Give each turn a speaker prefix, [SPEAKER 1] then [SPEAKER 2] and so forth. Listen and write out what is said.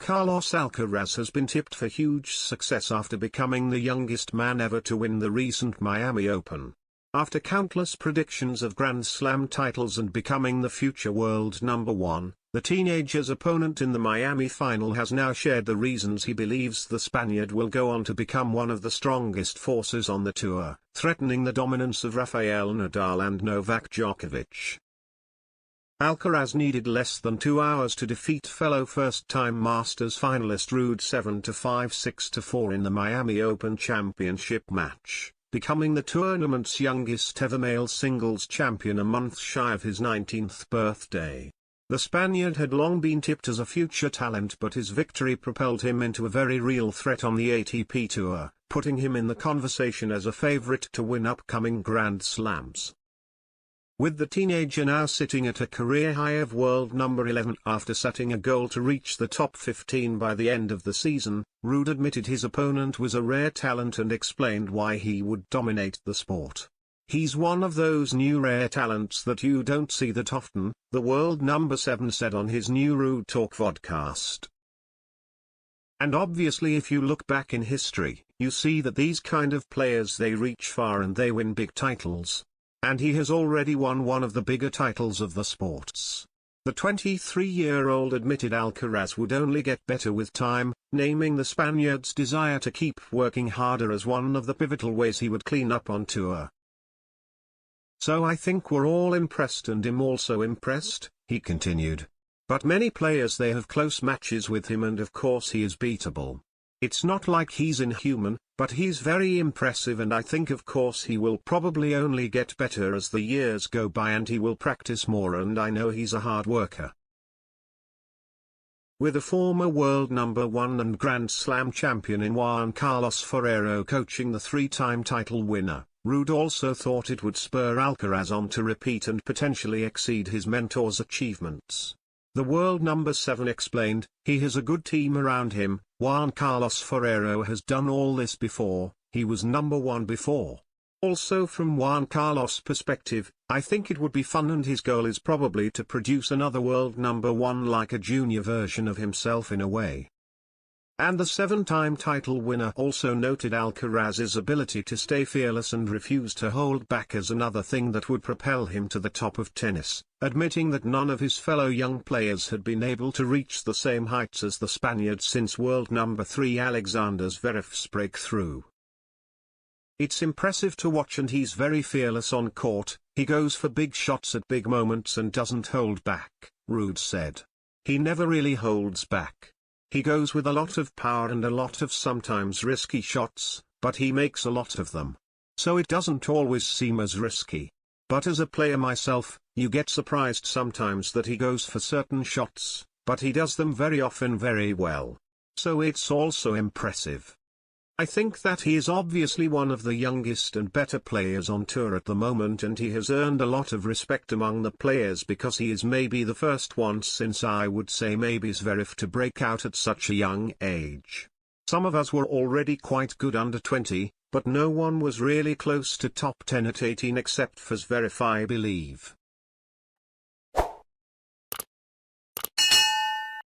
[SPEAKER 1] Carlos Alcaraz has been tipped for huge success after becoming the youngest man ever to win the recent Miami Open. After countless predictions of Grand Slam titles and becoming the future world number one, the teenager's opponent in the Miami final has now shared the reasons he believes the Spaniard will go on to become one of the strongest forces on the tour, threatening the dominance of Rafael Nadal and Novak Djokovic. Alcaraz needed less than 2 hours to defeat fellow first-time Masters finalist Ruud 7-5 6-4 in the Miami Open Championship match, becoming the tournament's youngest ever male singles champion a month shy of his 19th birthday. The Spaniard had long been tipped as a future talent, but his victory propelled him into a very real threat on the ATP Tour, putting him in the conversation as a favorite to win upcoming Grand Slams. With the teenager now sitting at a career high of world number 11 after setting a goal to reach the top 15 by the end of the season, Ruud admitted his opponent was a rare talent and explained why he would dominate the sport. "He's one of those new rare talents that you don't see that often," the world number 7 said on his new Ruud Talk vodcast. And obviously if you look back in history, you see that these kind of players, they reach far and they win big titles. And he has already won one of the bigger titles of the sports. The 23-year-old admitted Alcaraz would only get better with time, naming the Spaniard's desire to keep working harder as one of the pivotal ways he would clean up on tour. "So I think we're all impressed and I'm also impressed," he continued. "But many players, they have close matches with him and of course he is beatable. It's not like he's inhuman, but he's very impressive and I think of course he will probably only get better as the years go by and he will practice more and I know he's a hard worker." With a former world number 1 and Grand Slam champion in Juan Carlos Ferrero coaching the three-time title winner, Ruud also thought it would spur Alcaraz on to repeat and potentially exceed his mentor's achievements. The world number 7 explained, "He has a good team around him. Juan Carlos Ferrero has done all this before, he was number 1 before. Also from Juan Carlos' perspective, I think it would be fun and his goal is probably to produce another world number 1 like a junior version of himself in a way." And the 7-time title winner also noted Alcaraz's ability to stay fearless and refuse to hold back as another thing that would propel him to the top of tennis, admitting that none of his fellow young players had been able to reach the same heights as the Spaniard since world number 3 Alexander Zverev's breakthrough. "It's impressive to watch and he's very fearless on court, he goes for big shots at big moments and doesn't hold back," Ruud said. "He never really holds back. He goes with a lot of power and a lot of sometimes risky shots, but he makes a lot of them. So it doesn't always seem as risky. But as a player myself, you get surprised sometimes that he goes for certain shots, but he does them very often very well. So it's also impressive. I think that he is obviously one of the youngest and better players on tour at the moment and he has earned a lot of respect among the players because he is maybe the first one since I would say maybe Zverev to break out at such a young age. Some of us were already quite good under 20, but no one was really close to top 10 at 18 except for Zverev I believe.